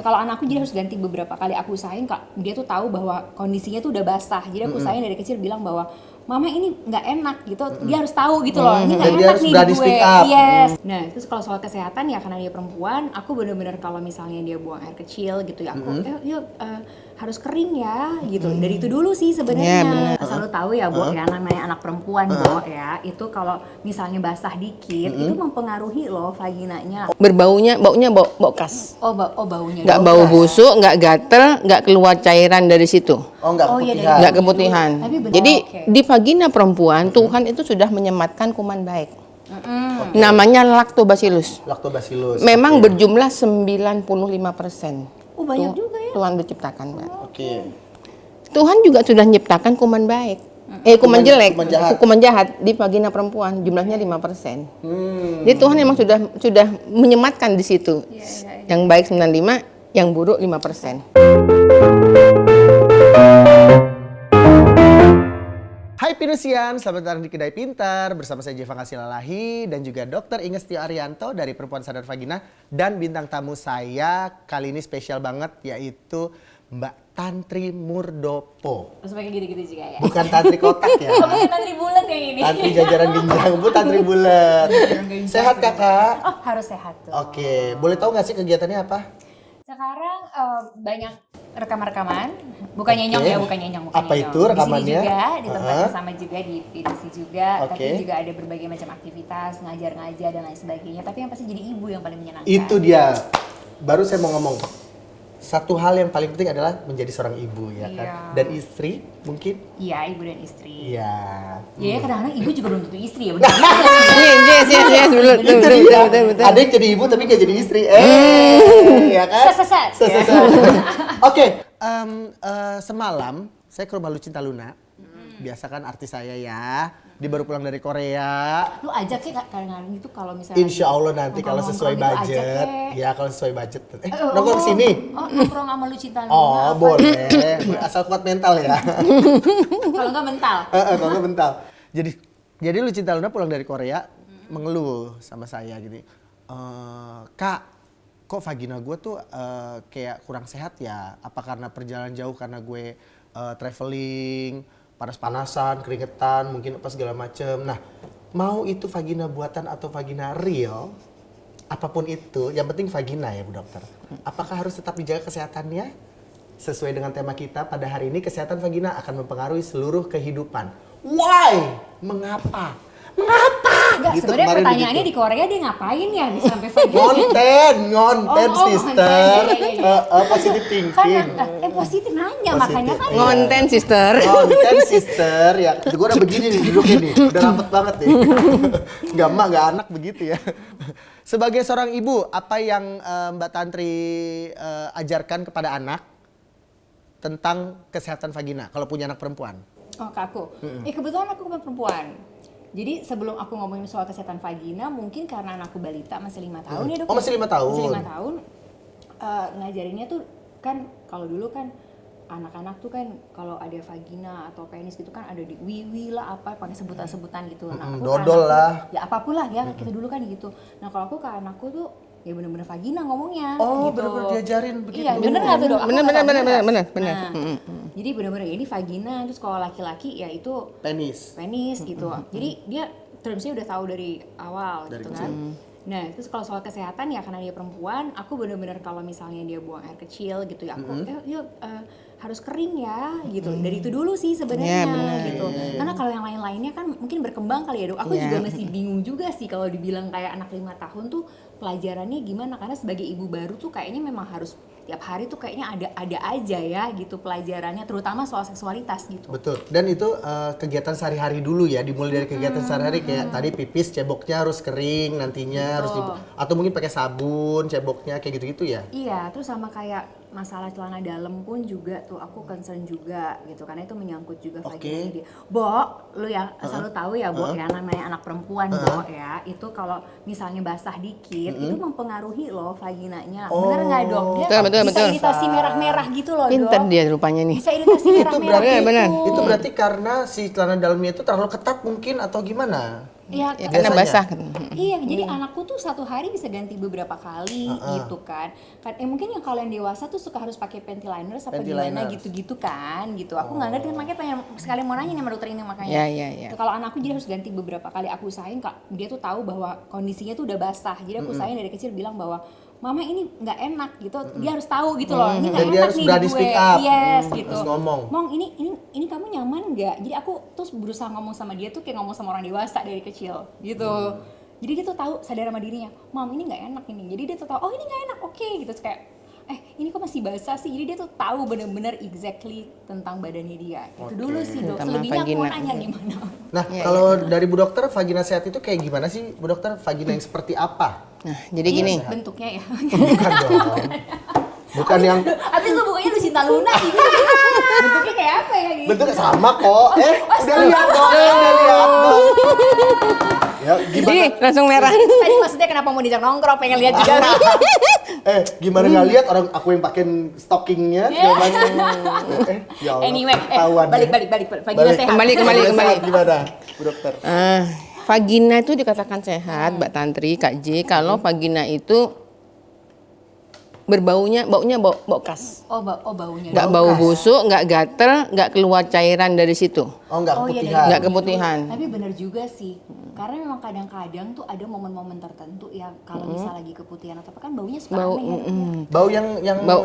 kalau anakku jadi harus ganti beberapa kali, aku usahain Kak, dia tuh tahu bahwa kondisinya tuh udah basah. Jadi aku usahain dari kecil bilang bahwa mama ini nggak enak gitu, dia harus tahu gitu loh, ini nggak enak nih di gue. Yes. Nah terus kalau soal kesehatan ya karena dia perempuan, aku bener-bener kalau misalnya dia buang air kecil gitu ya aku, yuk harus kering ya gitu. Dari itu dulu sih sebenarnya. Selalu tahu ya Bu, ya namanya anak perempuan Bu ya, itu kalau misalnya basah dikit itu mempengaruhi loh vaginanya. Baunya bau kas. Baunya. Nggak bau busuk, nggak gatel, nggak keluar cairan dari situ. Nggak keputihan. Jadi di vagina perempuan Tuhan itu sudah menyematkan kuman baik. Namanya lactobacillus. Memang berjumlah 95%. Oh banyak juga ya. Tuhan menciptakan, Mbak. Tuhan juga sudah menciptakan kuman baik. Kuman jelek, kuman jahat di vagina perempuan jumlahnya 5%. Jadi Tuhan memang sudah menyematkan di situ. Yang baik 95, yang buruk 5%. Hai Pinusian, selamat datang di Kedai Pintar bersama saya Jeva Kasilalahi dan juga Dr. Inges Tio Arianto dari Perempuan Sadar Vagina, dan bintang tamu saya kali ini spesial banget yaitu Mbak Tantri Murdopo. Terus pakai gitu-gitu juga ya? Bukan tantri kotak ya. Bukan tantri bulat yang ini. Tantri jajaran ginjang, Bu, tantri bulat. Sehat Kakak? Oh harus sehat tuh. Oke, boleh tahu nggak sih kegiatannya apa? Sekarang banyak rekaman-rekaman, bukan nyenyong ya, bukan nyenyong. Apa itu rekamannya? Di sini juga, di tempatnya sama juga, di PDC juga, tapi juga ada berbagai macam aktivitas, ngajar-ngajar dan lain sebagainya. Tapi yang pasti jadi ibu yang paling menyenangkan. Itu dia, baru saya mau ngomong. Satu hal yang paling penting adalah menjadi seorang ibu ya kan, dan istri mungkin. Iya, ibu dan istri. Iya. Ya kadang-kadang ibu juga belum tentu istri ya. Betul. Ada yang jadi ibu tapi nggak jadi istri. Ya kan? Sesat. Oke, semalam saya ke rumah Lucinta Luna. Biasa kan artis saya ya. Dia baru pulang dari Korea. Lu ajak sih kadang-kadang itu kalau misalnya. Insya Allah nanti kalau sesuai budget. Ya kalau sesuai budget. Nongkrong sini. Nongkrong sama Lucinta Luna. Oh boleh. Asal kuat mental ya. Kalau nggak mental. Kalau nggak mental. Jadi Lucinta Luna pulang dari Korea mengeluh sama saya gini. Kak, kok vagina gue tuh kayak kurang sehat ya? Apa karena perjalanan jauh, karena gue traveling, panas-panasan, keringetan, mungkin apa segala macem. Nah, mau itu vagina buatan atau vagina real, apapun itu, yang penting vagina ya Bu Dokter. Apakah harus tetap dijaga kesehatannya? Sesuai dengan tema kita pada hari ini, kesehatan vagina akan mempengaruhi seluruh kehidupan. Why? Mengapa? Enggak, gitu, sebenarnya pertanyaannya di Korea dia ngapain ya bisa sampai vagina? Ngonten sister. Positif thinking. Positif nanya makanya kan. Ngonten sister. Ya, gue udah begini nih duduknya nih, udah rampet banget nih. Nggak emak, nggak anak begitu ya. Sebagai seorang ibu, apa yang Mbak Tantri ajarkan kepada anak tentang kesehatan vagina kalau punya anak perempuan? Oh, ke aku. Kebetulan aku perempuan. Jadi sebelum aku ngomongin soal kesehatan vagina, mungkin karena anakku balita masih 5 tahun ya Dok. Oh masih 5 tahun? Masih 5 tahun. Ngajarinnya tuh kan kalau dulu kan anak-anak tuh kan kalau ada vagina atau penis gitu kan ada di wiwi lah apa pakai sebutan-sebutan gitu. Nah, aku dodol lah. Ya apapun lah ya kita dulu kan gitu. Nah kalau aku ke anakku tuh ya bener-bener vagina ngomongnya. Oh gitu. bener-bener diajarin begitu. Iya bener nggak tuh Dok? Bener. Nah, jadi bener-bener ini vagina, terus kalau laki-laki ya itu penis gitu. Jadi dia termsnya udah tahu dari awal dari gitu kan. Nah terus kalau soal kesehatan ya karena dia perempuan, aku bener-bener kalau misalnya dia buang air kecil gitu ya aku, yuk harus kering ya gitu. Dari itu dulu sih sebenarnya gitu. Karena kalau yang lain-lainnya kan mungkin berkembang kali ya Dok. Aku juga masih bingung juga sih kalau dibilang kayak anak 5 tahun tuh pelajarannya gimana, karena sebagai ibu baru tuh kayaknya memang harus tiap hari tuh kayaknya ada aja ya gitu pelajarannya, terutama soal seksualitas gitu. Betul. Dan itu kegiatan sehari-hari dulu ya, dimulai dari kegiatan sehari-hari kayak tadi pipis ceboknya harus kering nantinya harus atau mungkin pakai sabun ceboknya kayak gitu-gitu ya. Iya, terus sama kayak masalah celana dalam pun juga tuh aku concern juga gitu karena itu menyangkut juga vagina dia. Bo, lu ya selalu tahu ya Bo ya namanya anak perempuan Bo ya, itu kalau misalnya basah dikit itu mempengaruhi loh vaginanya. Bener nggak Dok? Dia bisa iritasi merah-merah gitu loh Dok. Pinter dia rupanya nih. Bisa iritasi merah-merah gitu. Itu berarti karena si celana dalamnya itu terlalu ketat mungkin atau gimana? Iya, Ya, karena basah kan. Iya, jadi anakku tuh satu hari bisa ganti beberapa kali gitu kan. Mungkin yang kalau yang dewasa tuh suka harus pakai panty liners apa gimana gitu-gitu kan gitu. Aku nggak ngerti, makanya tanya sekali mau nanya nih sama dokter ini makanya. Ya. Kalau anakku jadi harus ganti beberapa kali. Aku usahain Kak, dia tuh tahu bahwa kondisinya tuh udah basah. Jadi aku usahain dari kecil bilang bahwa Mama ini nggak enak gitu, dia harus tahu gitu loh, ini nggak Dan dia enak harus nih berani di gue, speak up. yes gitu. Harus ngomong. Mong ini kamu nyaman nggak? Jadi aku terus berusaha ngomong sama dia tuh kayak ngomong sama orang dewasa dari kecil gitu. Jadi dia tuh tahu sadar sama dirinya, Mam ini nggak enak ini. Jadi dia tuh tahu, oh ini nggak enak, oke gitu. Terus kayak, ini kok masih basah sih. Jadi dia tuh tahu benar-benar exactly tentang badannya dia. Itu dulu sih dok. Tentang Selebihnya aku mau vagina. nanya gimana. Nah, kalau dari Bu Dokter, vagina sehat itu kayak gimana sih, Bu Dokter? Vagina yang seperti apa? Nah, jadi gini. Bentuknya ya. Bukan dong. Bukan yang Habis lu bukannya Lucinta Luna gitu. Bentuknya kayak apa ya gitu? bentuknya sama kok. Udah lihat dong, udah lihat dong. Ya, gimana? Jadi langsung merah. Tadi maksudnya kenapa mau diajak nongkrong, pengen lihat juga. Gimana nggak lihat orang aku yang pakein stockingnya? Jawabannya. Ya Allah. Anyway, ketahuan balik. Vagina sehat. Kembali. Gimana, Bu Dokter? Vagina itu dikatakan sehat, Mbak Tantri, Kak J, kalau vagina itu baunya bau khas. Baunya. Nggak bau busuk, nggak gatel, nggak keluar cairan dari situ. Oh, nggak Oh, iya, keputihan. Nggak keputihan. Tapi benar juga sih. Karena memang kadang-kadang tuh ada momen-momen tertentu ya kalau misalnya lagi keputihan atau apa kan baunya suka Bau, aneh ya. Bau yang Bau.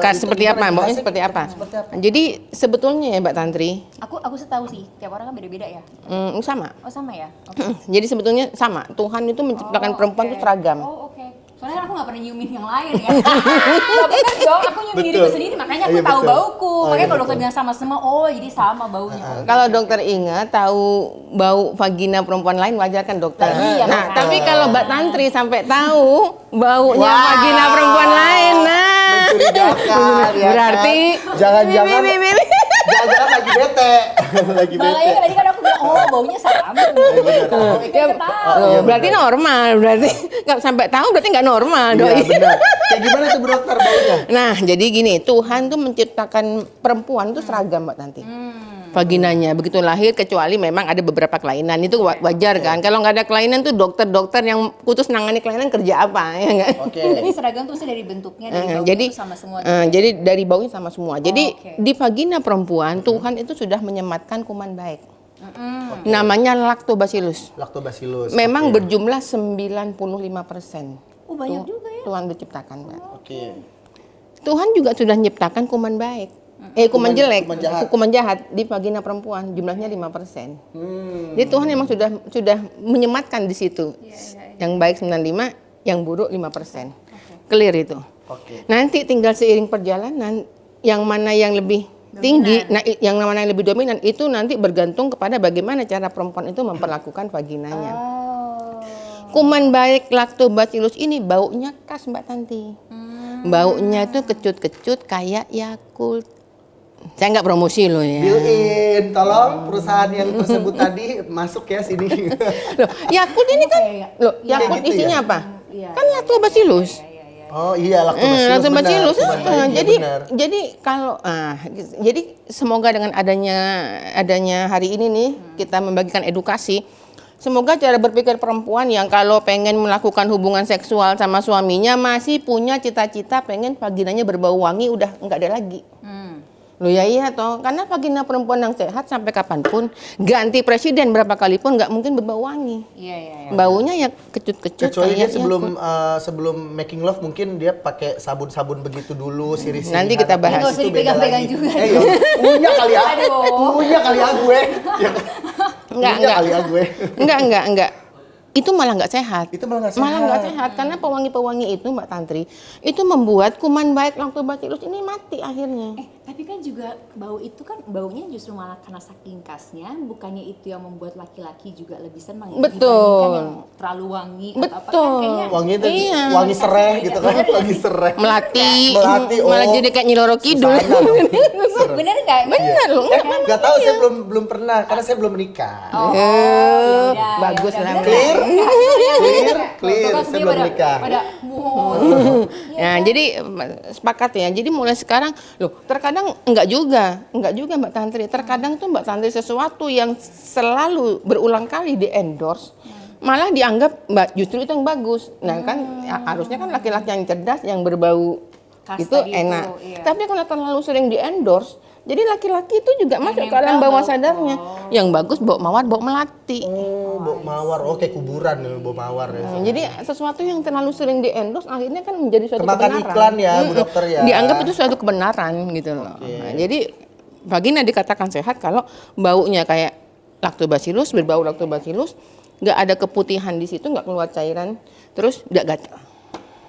Khas itu seperti gimana? apa? Baunya Khasnya seperti apa? Seperti apa? Jadi sebetulnya ya Mbak Tantri, Aku tahu sih, tiap orang kan beda-beda ya. sama. Oh sama ya? Oke. Jadi sebetulnya sama. Tuhan itu menciptakan perempuan itu seragam. Oh oke. Soalnya aku nggak pernah nyiumin yang lain ya. Gak bener dong, aku nyiumin diriku sendiri makanya aku Iya, tahu betul. bauku. Oh, Makanya iya, kalau dokter betul. bilang sama semua, oh jadi sama baunya. Kalau dokter ingat tahu bau vagina perempuan lain wajar kan dokter? Iya, Nah, kan. tapi kalau Mbak Tantri sampai tahu baunya Wah. vagina perempuan lain, nah Mencurigakan, ya berarti kan? Jangan-jangan Mimi. jangan-jangan lagi bete. Lagi bete. Makanya tadi kan aku bilang, oh baunya sama. Oh, Ya, tahu. oh, berarti normal, berarti nggak sampai tahu berarti nggak normal, Iya, doi. benar. Kayak gimana tuh Bu Dokter baunya? Nah, jadi gini, Tuhan tuh menciptakan perempuan itu seragam Mbak Tanti. Vaginanya begitu lahir kecuali memang ada beberapa kelainan itu wajar kan. Kalau nggak ada kelainan tuh dokter-dokter yang khusus nangani kelainan kerja apa ya nggak? Oke. Jadi seragam tuh dari bentuknya, dari baunya Jadi tuh sama semua. jadi dari baunya sama semua. Jadi oke. di vagina perempuan Tuhan itu sudah menyematkan kuman baik. Namanya lactobacillus. Lactobacillus. Memang Oke. berjumlah 95%. Oh banyak juga ya. Tuhan menciptakan, Mbak. Oke. Tuhan juga sudah menciptakan kuman baik. Kuman jelek, kuman jahat. kuman jahat di vagina perempuan jumlahnya 5%. Jadi Tuhan memang sudah menyematkan di situ. Yang baik 95, yang buruk 5%. Clear itu. Oke. Nanti tinggal seiring perjalanan yang mana yang lebih tinggi, nah yang mana yang lebih dominan itu nanti bergantung kepada bagaimana cara perempuan itu memperlakukan vaginanya. Kuman baik lactobacillus ini baunya khas Mbak Tanti. Baunya itu kecut-kecut kayak Yakult. Saya nggak promosi loh ya. Built-in, tolong perusahaan yang tersebut tadi masuk ya sini. Loh, Yakult ini kan, loh, Iya, Yakult gitu isinya ya? apa? Kan lactobacillus. Oh iya, lactobacillus. Lactobacillus. benar. Kuman baik, Jadi iya, benar. jadi semoga dengan adanya hari ini nih kita membagikan edukasi. Semoga cara berpikir perempuan yang kalau pengen melakukan hubungan seksual sama suaminya masih punya cita-cita pengen vaginanya berbau wangi udah nggak ada lagi. Loh ya iya toh, karena vagina perempuan yang sehat sampai kapanpun ganti presiden berapa kali pun nggak mungkin berbau wangi. Iya. Baunya ya kecut-kecut. Kecuali dia kayak sebelum making love mungkin dia pakai sabun-sabun begitu dulu, siri-sirihan. Nanti kita bahas. Nggak usah dipegang-pegang juga. Ya, punya kali ya. Aduh. Punya kali ya gue. Ya, Enggak. punya kali ya gue. Enggak. Itu malah nggak sehat. Itu malah nggak sehat. Malah nggak sehat karena pewangi-pewangi itu Mbak Tantri itu membuat kuman baik lactobacillus ini mati akhirnya. Tapi kan juga bau itu kan baunya justru malah karena saking khasnya, bukannya itu yang membuat laki-laki juga lebih senang ya, Betul. dibandingkan yang terlalu wangi atau apa kan Betul. kayaknya Wangi itu Iya. wangi serai gitu kan, wangi serai. Melati, Melati, malah oh. jadi kayak Nyiloro Kidul. Susana dong. Serem. bener nggak? Bener loh. Nggak tahu, saya belum pernah karena saya belum menikah. Yaudah, bagus yaudah. lah. Bener nggak? Clear, Tuh, saya kan belum sebenarnya menikah. pada Ya, jadi sepakat ya. Jadi mulai sekarang, loh, terkadang enggak juga Mbak Tantri. Terkadang tuh Mbak Tantri sesuatu yang selalu berulang kali di endorse, malah dianggap justru itu yang bagus. Nah kan harusnya kan laki-laki yang cerdas, yang berbau itu enak. Iya. Tapi kalau terlalu sering di endorse, jadi laki-laki itu juga masuk ke alam bawah sadarnya. Yang bagus bau mawar, bau melati. Bau mawar. Kayak kuburan ya, bau mawar ya. Jadi sesuatu yang terlalu sering di endorse akhirnya kan menjadi suatu kemakan kebenaran. Iklan ya, Bu Dokter ya. Dianggap itu suatu kebenaran gitu loh. Nah, jadi vagina dikatakan sehat kalau baunya kayak lactobacillus, berbau lactobacillus, nggak ada keputihan di situ, nggak keluar cairan, terus nggak gatal.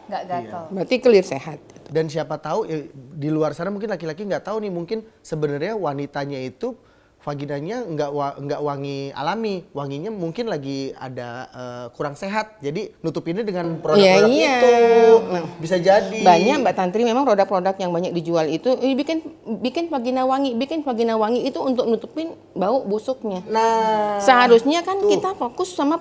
Nggak gatal. Berarti clear sehat. Dan siapa tahu di luar sana mungkin laki-laki nggak tahu nih, mungkin sebenarnya wanitanya itu vaginanya nggak wangi alami, wanginya mungkin lagi ada kurang sehat, jadi nutupinnya dengan produk-produk itu. Bisa jadi. Banyak Mbak Tantri memang produk-produk yang banyak dijual itu bikin vagina wangi, itu untuk nutupin bau busuknya. Nah, seharusnya kan kita fokus sama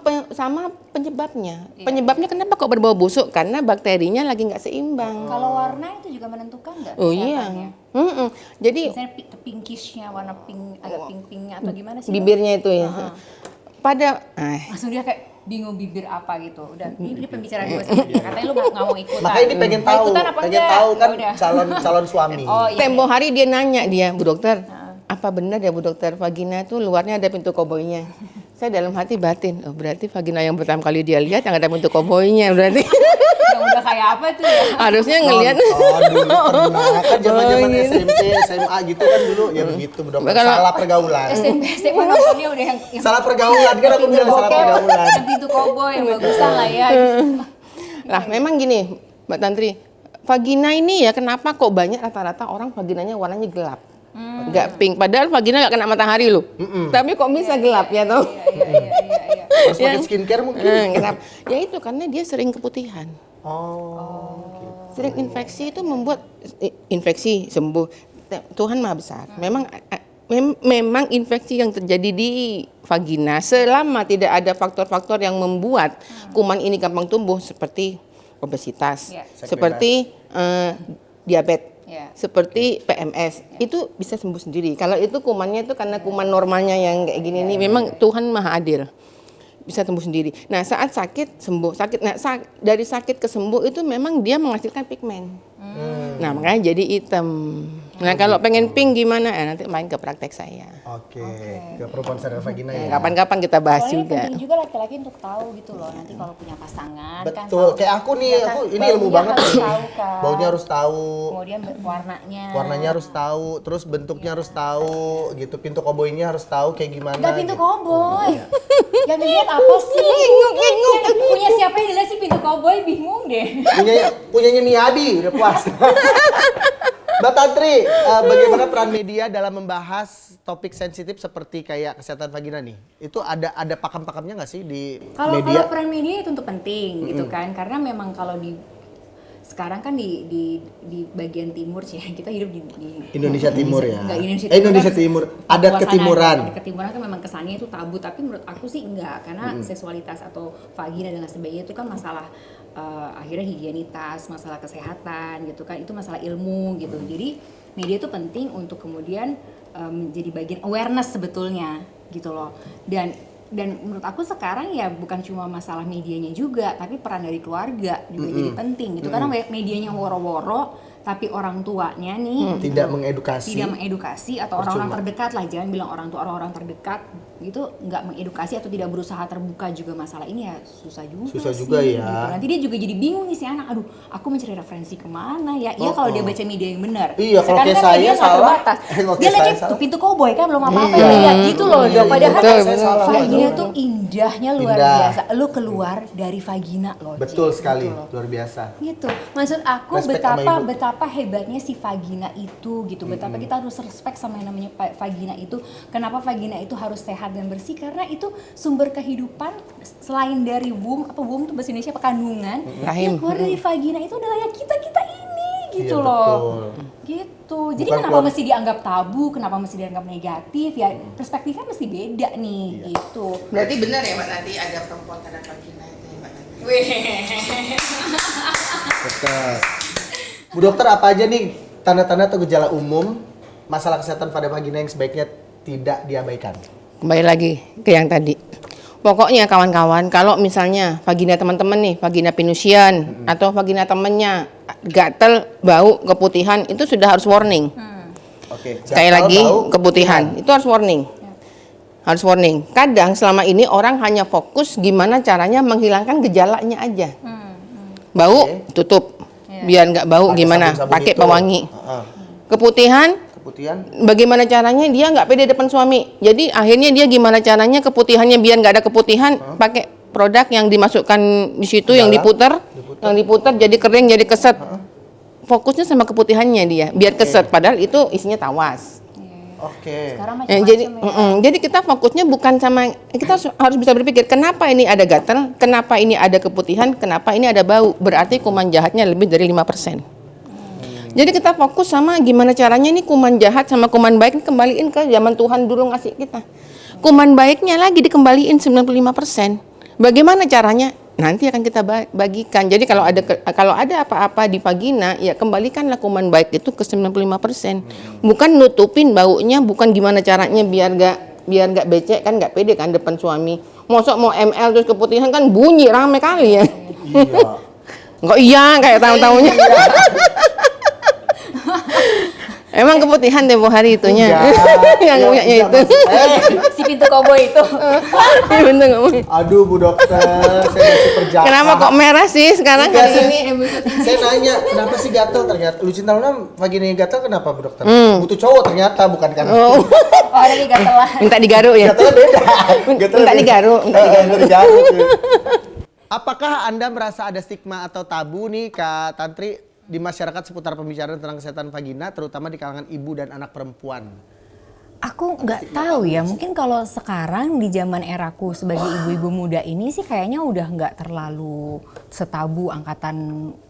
penyebabnya. Penyebabnya kenapa kok berbau busuk? Karena bakterinya lagi nggak seimbang. Kalau warna itu juga menentukan nggak? Oh iya. Jadi misalnya pinkishnya, warna pink, agak pink-pinknya atau gimana sih? Bibirnya itu ya. Pada langsung dia kayak bingung bibir apa gitu. Udah, ini pembicaraan gue sendiri. Katanya lu nggak mau ikutan. Makanya ini pengen tahu kan calon suami. Iya. Tempo hari dia nanya Bu dokter, apa benar ya Bu dokter, vagina itu luarnya ada pintu koboynya? Saya dalam hati batin, berarti vagina yang pertama kali dia lihat yang ada pintu koboynya berarti. Yang udah kayak apa tuh ya? Harusnya ngelihat. Dulu pernah kan zaman-zaman SMP, SMA gitu kan dulu ya begitu, Bu Dokter. Salah pergaulan. SMP, SMA nontonnya udah yang salah pergaulan kan, aku bilang salah pergaulan. Yang pintu koboy yang bagusan lah ya. Lah memang gini Mbak Tantri, vagina ini ya kenapa kok banyak rata-rata orang vaginanya warnanya gelap. Nggak pink, padahal vagina nggak kena matahari loh. Tapi kok bisa gelap ya toh? Iya. Harus pakai skincare mungkin. Kenapa? Ya itu karena dia sering keputihan. Sering infeksi itu membuat infeksi sembuh. Tuhan Maha Besar. Memang infeksi yang terjadi di vagina selama tidak ada faktor-faktor yang membuat kuman ini gampang tumbuh seperti obesitas, seperti diabetes. Seperti PMS itu bisa sembuh sendiri. Kalau itu kumannya itu karena kuman normalnya yang kayak gini nih, memang Tuhan Maha Adil, bisa sembuh sendiri. Nah saat sakit sembuh, dari sakit ke sembuh itu memang dia menghasilkan pigmen. Nah makanya jadi hitam. Nah kalau pengen pink gimana? Nanti main ke praktek saya. Oke. Ke perempuan sadar vagina ya. Kapan-kapan kita bahas juga. Penting juga laki-laki untuk tahu gitu loh, nanti kalau punya pasangan. Betul. Kan, kayak aku nih, ini ilmu banget nih. Baunya harus tahu. Kemudian warnanya harus tahu, terus bentuknya harus tau gitu, pintu koboynya harus tahu kayak gimana. Gak pintu gitu. Koboy. Yang dilihat apa sih? Punya siapa yang dilihat sih pintu koboy, bingung deh. Punyanya Niabi, udah puas. Mbak Tantri, bagaimana peran media dalam membahas topik sensitif seperti kayak kesehatan vagina nih? Itu ada pakem-pakemnya nggak sih di media? Kalau peran media itu untuk penting gitu kan, karena memang kalau sekarang kan di bagian timur sih, kita hidup di Indonesia Timur ya. Enggak, Indonesia Timur. Adat ketimuran. Ketimuran kan memang kesannya itu tabu, tapi menurut aku sih enggak, karena seksualitas atau vagina dan sebagainya itu kan masalah akhirnya higienitas, masalah kesehatan gitu kan, itu masalah ilmu gitu. Jadi media itu penting untuk kemudian menjadi bagian awareness sebetulnya gitu loh. Dan menurut aku sekarang ya bukan cuma masalah medianya juga, tapi peran dari keluarga juga jadi penting gitu. Karena medianya woro-woro, tapi orang tuanya nih tidak mengedukasi atau orang-orang terdekat lah, jangan bilang orang tua, orang-orang terdekat gitu nggak mengedukasi atau tidak berusaha terbuka juga masalah ini, ya susah juga ya. Gitu. Nanti dia juga jadi bingung nih si anak, aduh aku mencari referensi kemana ya? Iya kalau dia baca media yang benar. Iya, kalau kayak kan saya salah. Dia lagi tuh pintu koboy kan belum apa-apa lihat gitu loh. Padahal vagina tuh indahnya luar biasa. Lu keluar dari vagina loh. Betul sekali, luar biasa. Gitu. Maksud aku betapa hebatnya si vagina itu gitu. Betapa kita harus respect sama yang namanya vagina itu. Kenapa vagina itu harus sehat dan bersih? Karena itu sumber kehidupan selain dari womb tuh bahasa Indonesia kandungan. Yang keluar dari vagina itu adalah ya kita ini gitu loh. Betul. Gitu. Jadi kenapa mesti dianggap tabu? Kenapa mesti dianggap negatif? Ya perspektifnya mesti beda nih gitu. Berarti benar ya Mbak, nanti ada perempuan sadar vagina itu Mbak? Dokter. Bu dokter, apa aja nih tanda-tanda atau gejala umum masalah kesehatan pada vagina yang sebaiknya tidak diabaikan? Kembali lagi ke yang tadi. Pokoknya kawan-kawan, kalau misalnya vagina teman-teman nih, vagina pinusian atau vagina temennya gatel, bau, keputihan, itu sudah harus warning. Oke. Sekali lagi, keputihan, itu harus warning. Harus warning. Kadang selama ini orang hanya fokus gimana caranya menghilangkan gejalanya aja. Bau, tutup. Biar nggak bau gimana? Pakai pewangi. Keputihan, bagaimana caranya dia nggak pede depan suami. Jadi akhirnya dia gimana caranya keputihannya biar nggak ada keputihan, pakai produk yang dimasukkan di situ yang diputar jadi kering, jadi keset. Fokusnya sama keputihannya dia, biar keset. Padahal itu isinya tawas. Sekarang Jadi kita fokusnya bukan sama, kita harus bisa berpikir kenapa ini ada gatal, kenapa ini ada keputihan, kenapa ini ada bau. Berarti kuman jahatnya lebih dari 5%. Jadi kita fokus sama gimana caranya nih kuman jahat sama kuman baik kembaliin ke zaman Tuhan dulu ngasih kita. Kuman baiknya lagi dikembaliin 95%. Bagaimana caranya? Nanti akan kita bagikan. Jadi kalau ada apa-apa di vagina, ya kembalikanlah kuman baik itu ke 95%. Bukan nutupin baunya, bukan gimana caranya biar nggak becek kan, nggak pede kan depan suami. Mosok mau ML terus keputihan kan bunyi rame kali ya. Iya. Enggak iya kayak tahu-tahunya. Emang keputihan tempo hari itunya. Yang punyanya itu. Si pintu koboi itu. Aduh Bu dokter, saya super jahat. Kenapa kok merah sih sekarang hari ini? Saya nanya, kenapa sih gatel ternyata? Lucinta Luna vagina gatel kenapa Bu dokter? Butuh cowok ternyata, bukan kan? Oh, ada nih gatel lah. minta digaruk ya? Gatelnya beda. Minta digaruk. Apakah Anda merasa ada stigma atau tabu nih Kak Tantri di masyarakat seputar pembicaraan tentang kesehatan vagina, terutama di kalangan ibu dan anak perempuan? Aku nggak tahu ya, mungkin kalau sekarang di zaman eraku sebagai ibu-ibu muda ini sih kayaknya udah nggak terlalu setabu angkatan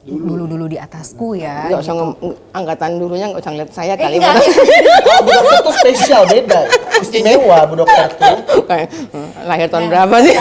dulu di atasku ya. Nggak usah angkatan dulunya nggak usah ngeliat saya kali. Oh, Bu dokter tuh spesial, beda, istimewa Bu dokter tuh. Lahir tahun berapa sih?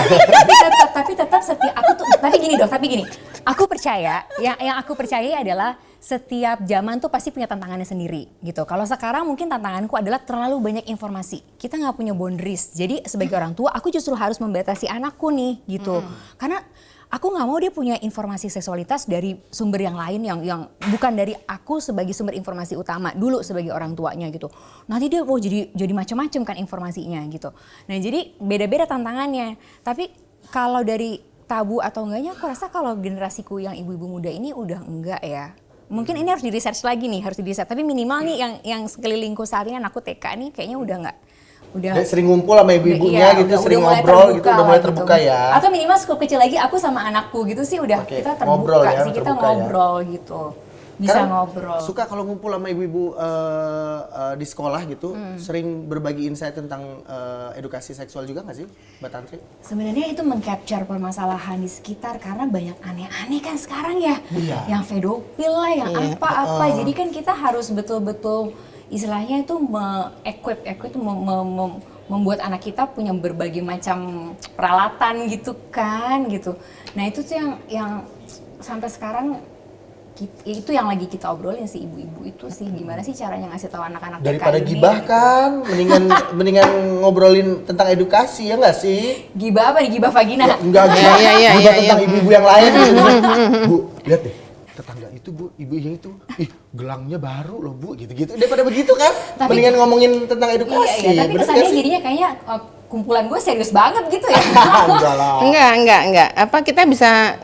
Tapi tetap setiap aku tuh, tapi gini, aku percaya, yang aku percaya adalah setiap zaman tuh pasti punya tantangannya sendiri gitu. Kalau sekarang mungkin tantanganku adalah terlalu banyak informasi. Kita nggak punya boundaries. Jadi sebagai orang tua aku justru harus membatasi anakku nih gitu. Karena aku nggak mau dia punya informasi seksualitas dari sumber yang lain yang bukan dari aku sebagai sumber informasi utama dulu sebagai orang tuanya gitu. Nanti dia jadi macam-macam kan informasinya gitu. Nah jadi beda-beda tantangannya. Tapi kalau dari tabu atau enggaknya aku rasa kalau generasiku yang ibu-ibu muda ini udah enggak ya. Mungkin ini harus di research lagi nih, tapi minimal nih yang sekelilingku saat ini anakku TK nih kayaknya udah enggak. Udah sering ngumpul sama ibu-ibunya gitu, sering ngobrol gitu, udah mulai terbuka ya. Atau minimal skup kecil lagi aku sama anakku gitu sih udah kita terbuka sih, kita ngobrol gitu. Bisa ngobrol. Suka kalau ngumpul sama ibu-ibu di sekolah gitu, sering berbagi insight tentang edukasi seksual juga nggak sih, Mbak Tantri? Sebenarnya itu meng-capture permasalahan di sekitar karena banyak aneh-aneh kan sekarang ya. Yang pedofil lah, yang apa-apa. Jadi kan kita harus betul-betul istilahnya itu equip itu membuat anak kita punya berbagai macam peralatan gitu kan gitu. Nah itu tuh yang sampai sekarang itu yang lagi kita obrolin sih ibu-ibu itu sih gimana sih caranya ngasih tahu anak-anak daripada gibah kan mendingan ngobrolin tentang edukasi ya nggak sih? Gibah apa nih, gibah vagina? Enggak gibah tentang ibu-ibu yang lain. Bu lihat deh tetangga itu Bu, ibu-ibunya itu gelangnya baru loh Bu, gitu-gitu daripada begitu kan. Mendingan ngomongin tentang edukasi. Iya, tapi kesannya jadinya kayaknya kumpulan gue serius banget gitu ya. Enggak. Apa kita bisa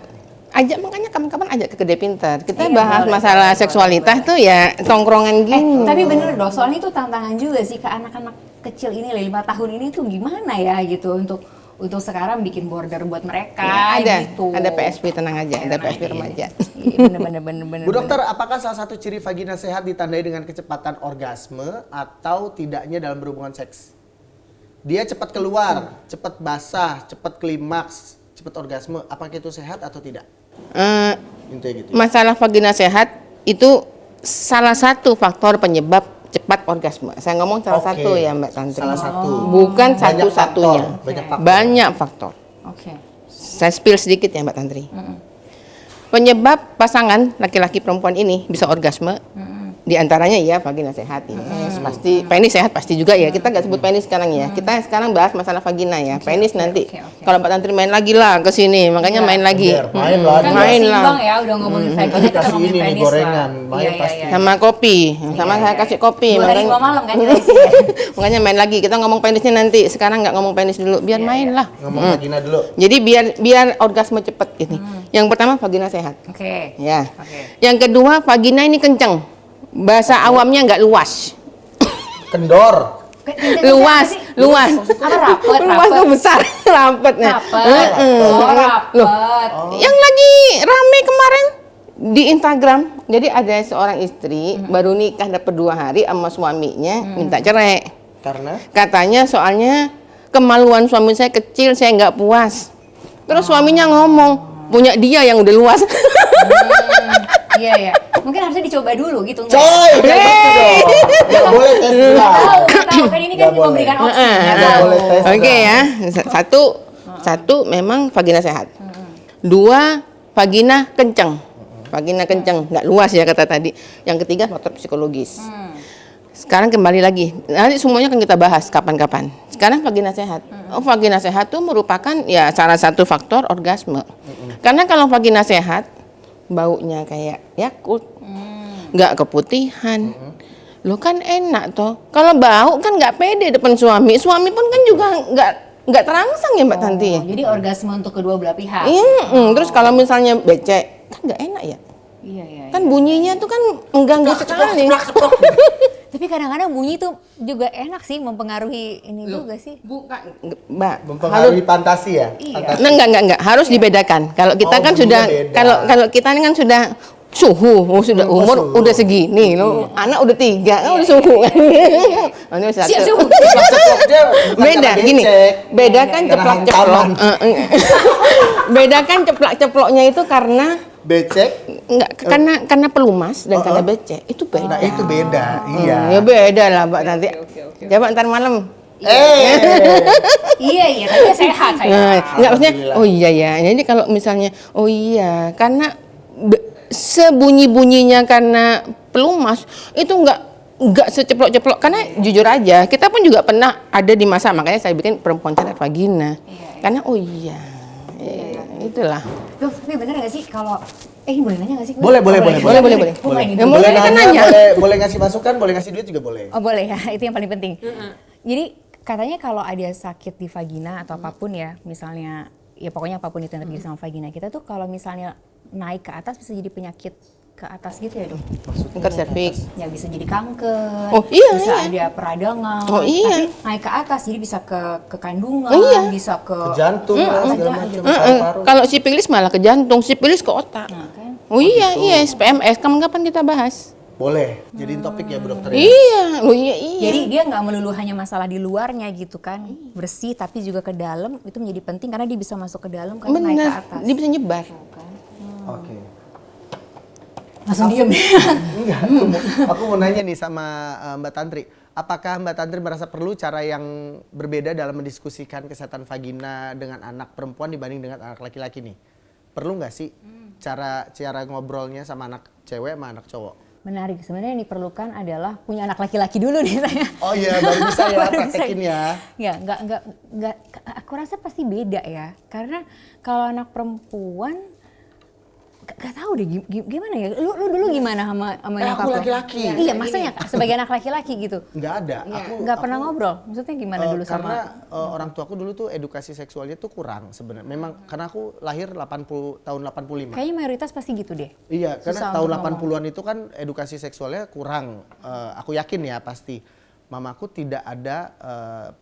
makanya kapan-kapan ajak ke Gede Pintar. Kita bahas masalah seksualitas tuh ya tongkrongan gini. Tapi bener dong, soalnya itu tantangan juga sih ke anak-anak kecil ini 5 tahun ini tuh gimana ya gitu untuk sekarang bikin border buat mereka gitu. Ada PSP, tenang aja, ada PSP remaja. Bener. Bu dokter, apakah salah satu ciri vagina sehat ditandai dengan kecepatan orgasme atau tidaknya dalam berhubungan seks? Dia cepat keluar, cepat basah, cepat klimaks, cepat orgasme, apakah itu sehat atau tidak? Gitu. Masalah vagina sehat itu salah satu faktor penyebab cepat orgasme. Saya ngomong salah satu ya Mbak Tantri. Salah satu. Bukan satu-satunya. Banyak faktor. Faktor. Saya spill sedikit ya Mbak Tantri. Penyebab pasangan laki-laki perempuan ini bisa orgasme, di antaranya ya vagina sehat ini. Pasti penis sehat pasti juga ya. Kita nggak sebut penis sekarang ya. Kita sekarang bahas masalah vagina ya. Penis nanti. Kalau Mbak Tantri main lagi lah ke sini, makanya main lagi. Main lah. Kan Main lah. seimbang ya, udah ngomongin vagina, kita Kasih ngomongin ini nih penis gorengan, lah. main pasti. Sama kopi, sama saya kasih kopi. 2 hari 2 malam kan kita isi. Makanya main lagi. Kita ngomong penisnya nanti. Sekarang nggak ngomong penis dulu. Biar main lah. Ngomong vagina dulu. Jadi biar orgasme cepet ini. Yang pertama vagina sehat. Oke. Ya. Oke. Yang kedua vagina ini kenceng. Bahasa awamnya nggak luas. Kendor. Luas. Apa rapet? Luas tuh besar, rapet. Rapet. Oh, Loh, rapet. yang lagi rame kemarin di Instagram. Jadi ada seorang istri baru nikah dapat 2 hari sama suaminya minta cerai. Karena? Katanya soalnya kemaluan suami saya kecil, saya nggak puas. Terus suaminya ngomong, punya dia yang udah luas. Iya ya. Mungkin harusnya dicoba dulu gitu enggak? Coy, kayak gitu dong. Nggak boleh tes lah. Tahu kan ini kan Nggak boleh. memberikan opsi. Nggak Nggak boleh tahu. tes. Oke ya, satu memang vagina sehat. 2 vagina kenceng. Vagina kenceng, nggak luas ya kata tadi. Yang ketiga faktor psikologis. Sekarang kembali lagi, nanti semuanya akan kita bahas kapan-kapan. Sekarang vagina sehat. Oh, vagina sehat itu merupakan ya salah satu faktor orgasme. Karena kalau vagina sehat, baunya kayak Yakult, nggak keputihan. Lo kan enak toh. Kalau bau kan nggak pede depan suami. Suami pun kan juga nggak terangsang ya Mbak Tanti. Jadi orgasme untuk kedua belah pihak. Terus kalau misalnya becek kan nggak enak ya. Iya, iya. Kan bunyinya tuh kan mengganggu sekali. Tapi kadang-kadang bunyi tuh juga enak sih, mempengaruhi ini juga sih. Bukan, Mbak. Mempengaruhi fantasi ya? Iya. Fantasi. Nah, enggak. Harus dibedakan. Kalau kita Oh, kan bunyinya sudah, beda. kalau kita ini kan sudah suhu, sudah umur suhu. udah segini loh. Anak udah 3, kan udah suhu kan. Ini Siap satu. suhu. Ceplok-ceploknya bukan Beda karena gini. becek. Bedakan Karena ceplok-ceplok. hantaman. Bedakan ceplok-ceploknya itu karena Becek, enggak karena pelumas dan karena becek. Itu beda. nah itu beda. Iya. Ya beda lah Mbak nanti. Coba ntar malam. Iya, tapi sehat saya. Nah, enggak maksudnya, Alhamdulillah. oh iya ya. Jadi kalau misalnya, oh iya, karena sebunyi-bunyinya karena pelumas itu enggak seceplok-ceplok. Karena jujur aja, kita pun juga pernah ada di masa, makanya saya bikin perempuan cadar vagina. Karena oh iya, itulah. Duh, tapi bener gak sih kalau ini boleh nanya gak sih? Boleh. Boleh. Ya, boleh kan nanya. Boleh ngasih masukan, boleh ngasih duit juga boleh. Oh boleh ya, itu yang paling penting. Jadi katanya kalau ada sakit di vagina atau apapun ya, misalnya ya pokoknya apapun itu yang terjadi sama vagina kita tuh kalau misalnya naik ke atas bisa jadi penyakit ke atas gitu ya dok? Kanker serviks. Ya bisa jadi kanker, Oh, iya, bisa iya. ada peradangan, Oh, iya. tapi naik ke atas jadi bisa ke kandungan, Oh, iya. bisa ke Ke jantung lah, segala macam. paru-paru. Kalau sipilis malah ke jantung, sipilis ke otak. Nah, kan? Oh iya, SPMS. Kapan-kapan kita bahas. Boleh, jadiin topik ya Bu Dokter ya. Iya, oh iya. Jadi dia nggak melulu hanya masalah di luarnya gitu kan, bersih tapi juga ke dalam itu menjadi penting karena dia bisa masuk ke dalam kan naik ke Benar, atas. dia bisa nyebar. Oke. Langsung diem. Enggak, aku mau nanya nih sama Mbak Tantri. Apakah Mbak Tantri merasa perlu cara yang berbeda dalam mendiskusikan kesehatan vagina dengan anak perempuan dibanding dengan anak laki-laki nih? Perlu nggak sih cara ngobrolnya sama anak cewek sama anak cowok? Menarik, sebenarnya yang diperlukan adalah punya anak laki-laki dulu nih saya. Oh iya, baru bisa ya Baru bisa. praktekin ya. Ya, enggak, aku rasa pasti beda ya. Karena kalau anak perempuan gak tahu deh gimana ya. Lu dulu gimana sama nyokap aku lo? laki-laki. Iya, maksudnya sebagai anak laki-laki gitu. Nggak ada. Nggak pernah ngobrol. Maksudnya gimana dulu Karena sama orang tuaku dulu tuh edukasi seksualnya tuh kurang sebenarnya. Memang karena aku lahir tahun 85. kayaknya mayoritas pasti gitu deh. Iya, karena Susah tahun untuk ngomong. 80-an itu kan edukasi seksualnya kurang. Aku yakin ya pasti. Mamaku tidak ada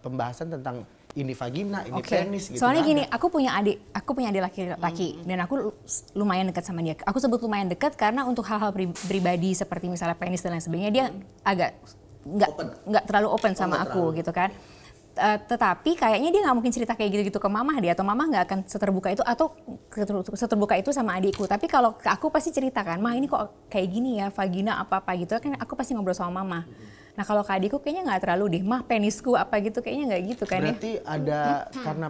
pembahasan tentang ini vagina, ini Oke. penis gitu. Soalnya nggak gini, ada. aku punya adik laki-laki dan aku lumayan dekat sama dia. Aku sebut lumayan dekat karena untuk hal-hal pribadi seperti misalnya penis dan lain sebagainya dia agak nggak terlalu open sama aku gitu kan. Tetapi kayaknya dia nggak mungkin cerita kayak gitu-gitu ke mama dia atau mama nggak akan seterbuka itu atau seterbuka itu sama adikku. Tapi kalau ke aku pasti ceritakan, mah ini kok kayak gini ya vagina apa-apa gitu kan aku pasti ngobrol sama mama. Nah kalau Kak Adiko kayaknya nggak terlalu deh, mah penisku apa gitu kayaknya nggak gitu kan ya? Berarti ada karena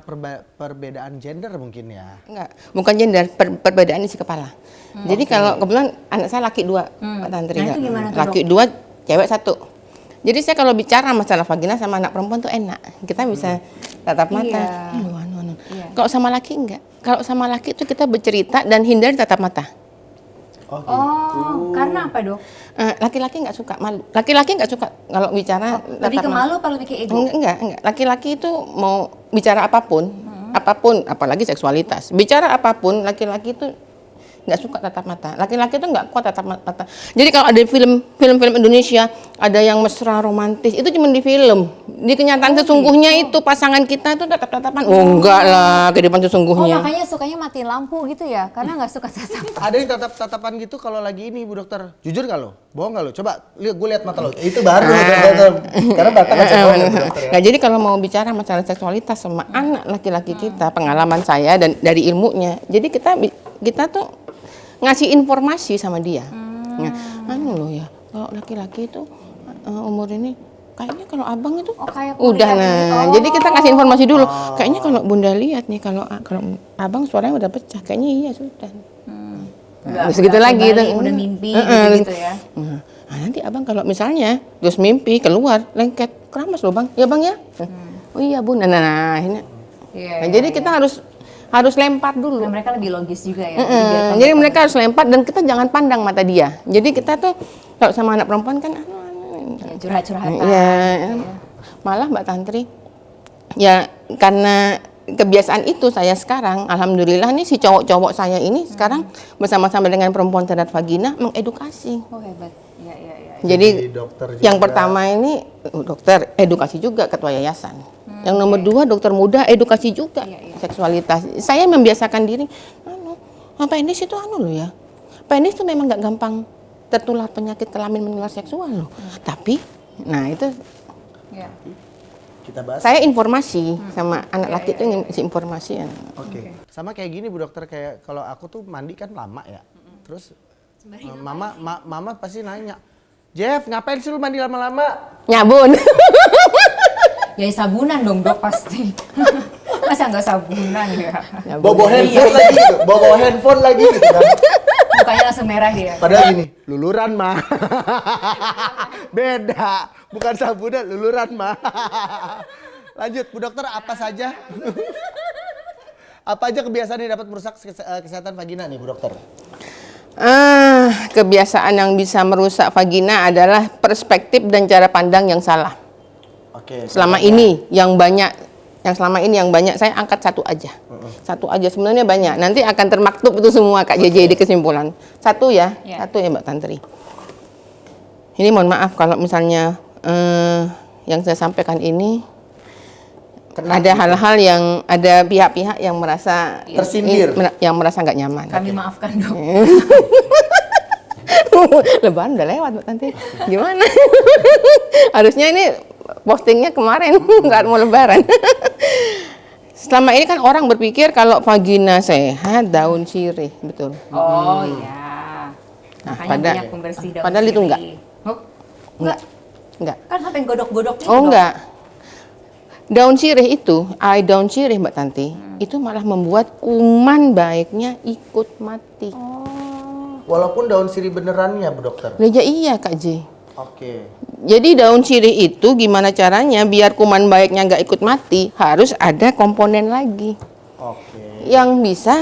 perbedaan gender mungkin ya? Enggak, bukan gender, perbedaan isi kepala. Jadi kalau kebetulan anak saya laki 2, Pak Tantri. Nah, itu gimana tuh, Laki 2, cewek 1. Jadi saya kalau bicara masalah vagina sama anak perempuan tuh enak. Kita bisa tatap mata. Iya. Kalau sama laki enggak. Kalau sama laki itu kita bercerita dan hindari tatap mata. Oh, karena apa dok? Laki-laki nggak suka malu. Laki-laki nggak suka kalau bicara Lebih ke malu apa lebih ke ego? Enggak. Laki-laki itu mau bicara apapun, apalagi seksualitas. Bicara apapun, laki-laki itu nggak suka tatap mata. Laki-laki itu nggak kuat tatap mata. Jadi kalau ada film-film Indonesia, ada yang mesra romantis, itu cuma di film. Di kenyataan sesungguhnya itu pasangan kita itu tatap-tatapan. Oh enggak lah, kehidupan sesungguhnya. Oh makanya sukanya matiin lampu gitu ya, karena nggak suka tatap. Ada yang tatap-tatapan gitu kalau lagi ini Bu Dokter. Jujur nggak lo? Bohong nggak lo? Coba gue lihat mata lo. Itu baru. Karena mata nggak bohong ya, Bu Dokter ya. Nah, jadi kalau mau bicara masalah seksualitas sama anak laki-laki kita, pengalaman saya dan dari ilmunya, jadi kita tuh ngasih informasi sama dia. Nah, loh ya, kalau laki-laki itu umur ini kayaknya kalau abang itu kayak udah jadi kita kasih informasi dulu. Kayaknya kalau Bunda lihat nih kalau abang suaranya udah pecah, kayaknya iya sudah. Segitu lagi udah mimpi gitu ya. Nah, nanti abang kalau misalnya terus mimpi keluar lengket keramas loh bang, ya bang ya. Oh iya bun, nah ini. Jadi kita harus lempar dulu. Nah, mereka lebih logis juga ya. Jadi mereka harus lempar dan kita jangan pandang mata dia. Jadi kita tuh kalau sama anak perempuan kan curhat-curhatan. Ya, malah Mbak Tantri, ya karena kebiasaan itu saya sekarang, alhamdulillah nih si cowok-cowok saya ini sekarang bersama-sama dengan perempuan terhadap vagina mengedukasi. Oh hebat, ya. Jadi dokter juga. Yang pertama ini dokter, edukasi juga ketua yayasan. Yang nomor 2 dokter muda, edukasi juga seksualitas. Saya membiasakan diri, penis itu loh ya, penis itu memang nggak gampang tertular penyakit kelamin menular seksual loh. Tapi, nah itu kita bahas. Saya informasi sama anak laki itu ngisi informasi. Oke. Sama kayak gini Bu Dokter, kayak kalau aku tuh mandi kan lama ya. Terus mama pasti nanya, Jeff ngapain sih lu mandi lama-lama? Nyabun. Ya sabunan dong dok pasti. Masa nggak sabunan ya? Bawa handphone lagi gitu. Bawa handphone lagi gitu kan. Mukanya langsung merah dia. Padahal gini, luluran mah. Beda, bukan sabunan, luluran mah. Lanjut, Bu Dokter, apa saja? Apa aja kebiasaan yang dapat merusak kesehatan vagina nih, Bu Dokter? Kebiasaan yang bisa merusak vagina adalah perspektif dan cara pandang yang salah. Oke. Selama ini yang banyak saya angkat satu aja. Satu aja sebenarnya banyak. Nanti akan termaktub itu semua Kak JJ di kesimpulan. Satu ya Mbak Tantri. Ini mohon maaf kalau misalnya yang saya sampaikan ini ada hal-hal yang ada pihak-pihak yang merasa tersindir, yang merasa nggak nyaman. Kami maafkan dok. Lebaran udah lewat Mbak Tantri. Gimana? Harusnya ini postingnya kemarin nggak mau Lebaran. Selama ini kan orang berpikir kalau vagina sehat daun sirih, betul. Oh iya. Makanya banyak pembersih daun padahal sirih. itu enggak. Oh, enggak. Kan sampai godok-godok gitu. Oh enggak. Daun sirih itu, daun sirih Mbak Tanti, itu malah membuat kuman baiknya ikut mati. Walaupun daun sirih benerannya, Bu Dokter. Ya iya Kak J. Oke. Jadi daun sirih itu gimana caranya biar kuman baiknya nggak ikut mati, harus ada komponen lagi. Oke. Yang bisa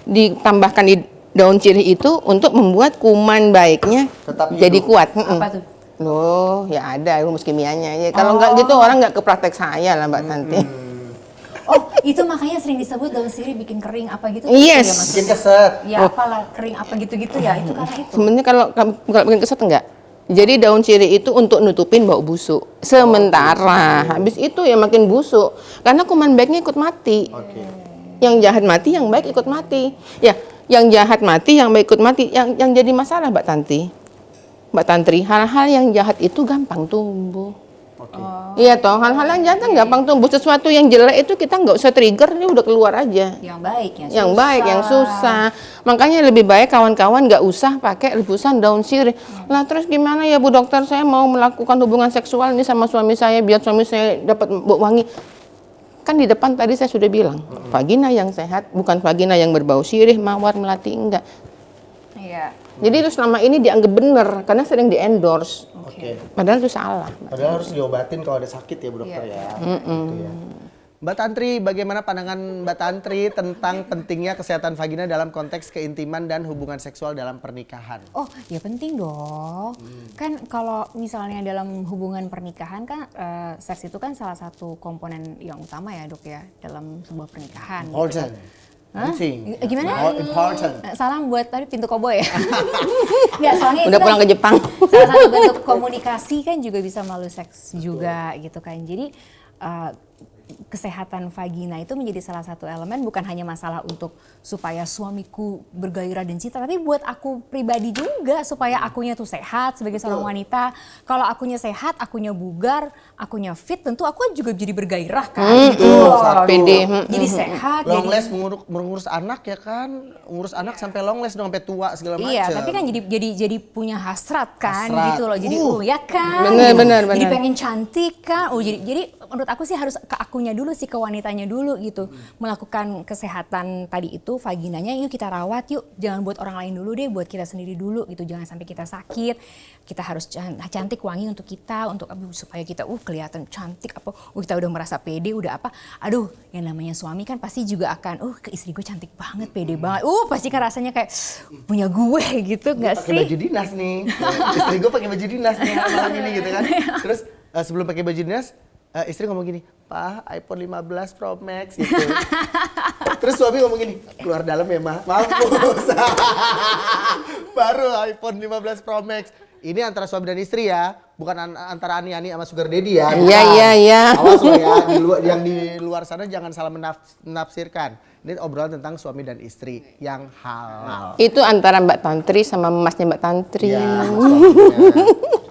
ditambahkan di daun sirih itu untuk membuat kuman baiknya tetap jadi hidup. kuat. Apa tuh? Loh, ya ada rumus kimianya. Ya, kalau nggak gitu orang nggak ke praktek saya lah Mbak Tanti. Oh, itu makanya sering disebut daun sirih bikin kering apa gitu. Yes. Ya, maksudnya? Bikin keset. Ya apalah kering apa gitu-gitu ya, itu karena itu. Sebenarnya kalau bikin keset enggak. Jadi daun sirih itu untuk nutupin bau busuk. Sementara habis itu ya makin busuk karena kuman baiknya ikut mati. Oke. Yang jahat mati, yang baik ikut mati. Ya, yang jahat mati, yang baik ikut mati. Yang jadi masalah Mbak Tanti, Mbak Tantri, hal-hal yang jahat itu gampang tumbuh. Oke. Iya toh, hal-hal yang jantan gampang tumbuh. Sesuatu yang jelek itu kita nggak usah trigger, dia udah keluar aja. Yang baik, yang baik, yang susah. Makanya lebih baik kawan-kawan nggak usah pakai rebusan daun sirih. Lah terus gimana ya Bu Dokter, saya mau melakukan hubungan seksual ini sama suami saya biar suami saya dapat bau wangi. Kan di depan tadi saya sudah bilang, vagina yang sehat bukan vagina yang berbau sirih, mawar, melati, enggak. Iya. Jadi itu selama ini dianggap benar karena sering di-endorse. Oke. Padahal itu salah. Padahal harus diobatin kalau ada sakit ya Bu Dokter ya. Gitu ya. Mbak Tantri, bagaimana pandangan Mbak Tantri tentang pentingnya kesehatan vagina dalam konteks keintiman dan hubungan seksual dalam pernikahan? Oh ya penting dong. Kan kalau misalnya dalam hubungan pernikahan kan seks itu kan salah satu komponen yang utama ya Dok ya dalam sebuah pernikahan. Important. Penting. Gimana? Important. Salam buat tadi pintu koboi ya. Nggak, soalnya Udah pulang ke Jepang. Salah satu bentuk komunikasi kan juga bisa melalui seks juga gitu kan. Jadi kesehatan vagina itu menjadi salah satu elemen bukan hanya masalah untuk supaya suamiku bergairah dan cinta, tapi buat aku pribadi juga supaya akunya tuh sehat sebagai seorang wanita. Kalau akunya sehat, akunya bugar, akunya fit, tentu aku juga jadi bergairah kan. Gitu. Pede. Jadi sehat. Long jadi, last mengurus anak ya kan, ngurus anak sampai long last dong sampai tua segala macam. iya, tapi kan jadi punya hasrat kan Hasrat. gitu loh. Jadi ya kan. Benar. Jadi pengen cantik kan. Jadi menurut aku sih harus ke akunya dulu sih, ke wanitanya dulu gitu. Melakukan kesehatan tadi itu vaginanya yuk kita rawat yuk. Jangan buat orang lain dulu deh, buat kita sendiri dulu gitu. Jangan sampai kita sakit. Kita harus cantik wangi untuk kita, untuk supaya kita kelihatan cantik apa. Kita udah merasa pede, udah apa. Aduh, yang namanya suami kan pasti juga akan ke istri gue cantik banget, pede banget. Pasti kan rasanya kayak punya gue gitu enggak sih? Pakai baju dinas nih. Istri gue pakai baju dinas nih malam ini gitu kan. Terus sebelum pakai baju dinas, istri ngomong gini, "Pak, iPhone 15 Pro Max," gitu. Terus suami ngomong gini, "Keluar dalam ya, Ma." Mampus. Baru iPhone 15 Pro Max. Ini antara suami dan istri ya, bukan antara Ani sama Sugar Daddy ya. Iya. Awas loh ya, yang di luar sana jangan salah menafsirkan. Ini obrolan tentang suami dan istri yang halal. Itu antara Mbak Tantri sama masnya Mbak Tantri. Ya,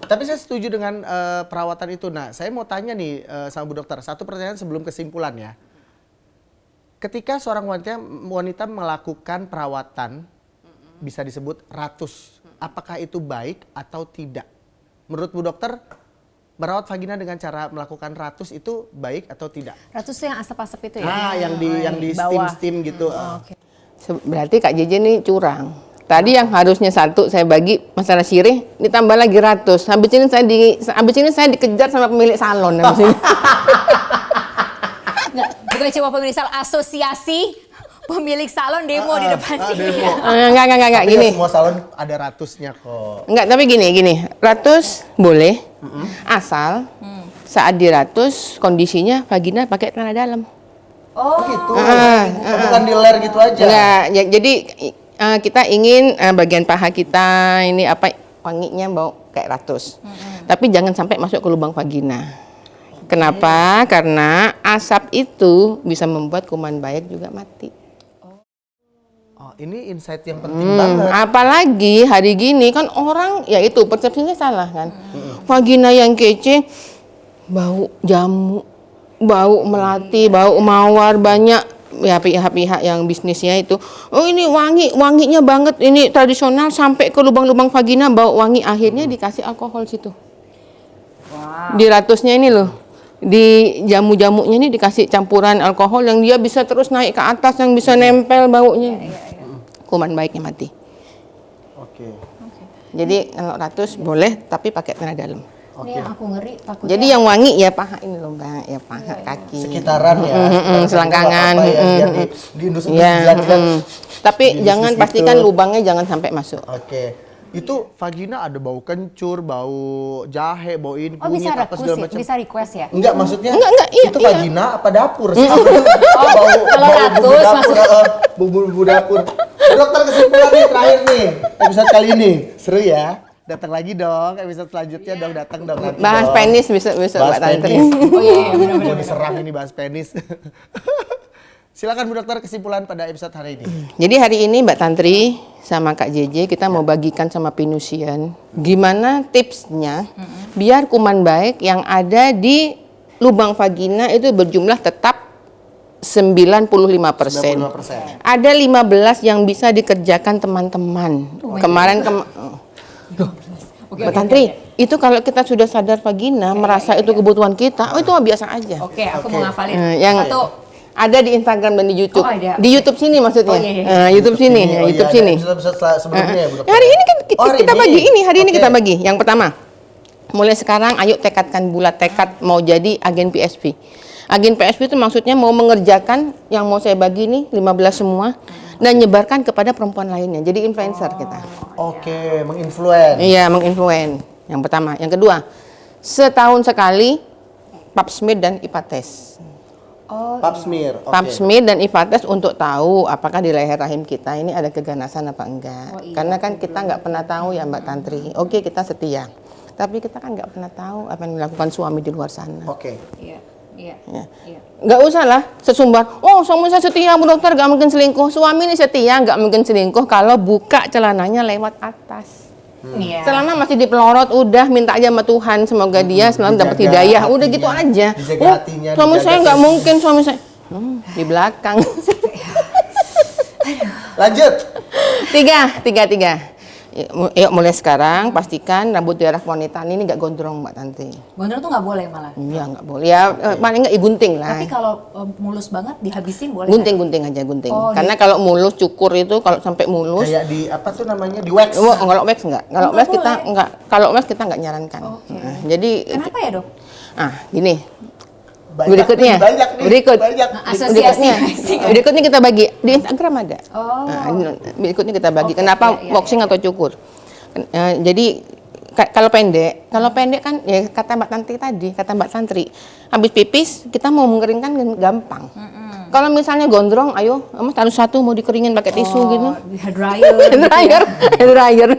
tapi saya setuju dengan perawatan itu. Nah, saya mau tanya nih sama Bu Dokter, satu pertanyaan sebelum kesimpulan ya. Ketika seorang wanita melakukan perawatan, bisa disebut ratus, apakah itu baik atau tidak? Menurut Bu Dokter, merawat vagina dengan cara melakukan ratus itu baik atau tidak? Ratus yang asap-asap itu ya? Nah, yang di steam gitu. Okay. Berarti Kak Jeje ini curang. Tadi yang harusnya satu saya bagi masalah sirih, ditambah lagi ratus. Habis ini saya dikejar sama pemilik salon. Nggak, bukan cuma pemilik salon, asosiasi pemilik salon demo di depan sini. Enggak gini. Semua salon ada ratusnya kok. Enggak, tapi gini. Ratus boleh. Asal saat di ratus kondisinya vagina pakai celana dalam. Oh gitu. Bukan di ler gitu aja. Enggak, jadi kita ingin bagian paha kita ini apa wanginya bau kayak ratus. Tapi jangan sampai masuk ke lubang vagina. Kenapa? Karena asap itu bisa membuat kuman baik juga mati. Oh, ini insight yang penting banget. Apalagi hari gini kan orang ya itu persepsinya salah kan. Vagina yang kece bau jamu, bau melati, bau mawar, banyak ya pihak-pihak yang bisnisnya itu. Oh ini wanginya banget, ini tradisional sampai ke lubang-lubang vagina bau wangi, akhirnya dikasih alkohol situ. Wow. Di ratusnya ini loh, di jamu-jamunya ini dikasih campuran alkohol yang dia bisa terus naik ke atas, yang bisa nempel baunya. Kuman baiknya mati. Oke. Jadi kalau ratus boleh tapi pakai celana dalam. Ini yang aku ngeri takutnya. Jadi yang wangi ya paha ini loh Mbak, ya paha kaki. Sekitaran ya. Selangkangan. Tapi jangan pastikan lubangnya jangan sampai masuk. Oke. Itu vagina ada bau kencur, bau jahe, bau ini, kunyit, bisa apa segala macam. bisa request ya? Enggak, maksudnya iya, itu vagina apa dapur sih? Kalau ratus bumbu dapur. Dokter, kesimpulan nih terakhir nih episode kali ini. Seru ya? Datang lagi dong episode selanjutnya dong, datang dong nanti. Bahas penis bisa Mbak Tantri. Oh iya benar-benar diserang ini bahas penis. Silakan Bu Dokter kesimpulan pada episode hari ini. Jadi hari ini Mbak Tantri sama Kak JJ kita mau bagikan sama Pinusian gimana tipsnya biar kuman baik yang ada di lubang vagina itu berjumlah tetap 95%. 95%. Ada 15 yang bisa dikerjakan teman-teman. Kemarin Mbak Tantri, itu kalau kita sudah sadar vagina, merasa itu kebutuhan kita, itu biasa aja. Oke, aku mau ngafalin. Yang Satu. ada di Instagram dan di YouTube. Oh, ada. Di YouTube sini maksudnya. Oh, iya. YouTube sini, Oh, YouTube iya, sini. Episode sebelumnya ya Bu Dokter. Hari ini kan kita bagi ini, hari ini Oke. kita bagi. Yang pertama, mulai sekarang ayo tekadkan bulat tekad mau jadi agen PSP. Agen PSP itu maksudnya mau mengerjakan yang mau saya bagi ini 15 semua dan nyebarkan kepada perempuan lainnya. Jadi influencer kita. Oke, menginfluence. Iya, menginfluen. Yang pertama, yang kedua, setahun sekali pap smear dan IPA test. Pap smear. Oke. Pap smear dan IPA test untuk tahu apakah di leher rahim kita ini ada keganasan apa enggak. Oh, iya. Karena kan kita nggak pernah tahu ya Mbak Tantri. Oke, kita setia. Tapi kita kan nggak pernah tahu apa yang dilakukan suami di luar sana. Oke. Iya. Iya. Ya. Iya. Nggak usah lah sesumbar, oh suami saya setia Bu Dokter, nggak mungkin selingkuh. Suami ini setia, nggak mungkin selingkuh kalau buka celananya lewat atas. Iya. Selama masih dipelorot, udah minta aja sama Tuhan, semoga dia selalu dapat Dijaga hidayah. Udah hatinya, gitu aja. dijaga Oh, hatinya, suami dijaga saya nggak seksinya. mungkin, suami saya di belakang. Lanjut. tiga. Yuk mulai sekarang pastikan rambut daerah wanita ini nggak gondrong Mbak Tantri. Gondrong tuh nggak boleh malah. Iya nggak boleh. Ya paling nggak gunting lah. Tapi kalau mulus banget dihabisin boleh. Gunting aja gunting. Oh, Karena kalau mulus cukur itu kalau sampai mulus, Kayak di apa tuh namanya? Di wax. oh, kalau wax enggak. Kalau Nggak wax kita boleh. enggak. Kalau wax kita enggak nyarankan. Oke. Nah, jadi Kenapa ya, Dok? gini. Banyak Berikutnya, nih, banyak nih. berikut. Banyak. Asosiasi. Berikutnya kita bagi di Instagram ada. Oh. Nah, berikutnya kita bagi. Oke, Kenapa iya, waxing atau cukur? Jadi kalau pendek kan ya kata Mbak Tantri tadi, kata Mbak Tantri, habis pipis kita mau mengeringkan gampang. Kalau misalnya gondrong, ayo, Mas harus satu mau dikeringin pakai tisu gitu. Hair dryer. Hair dryer.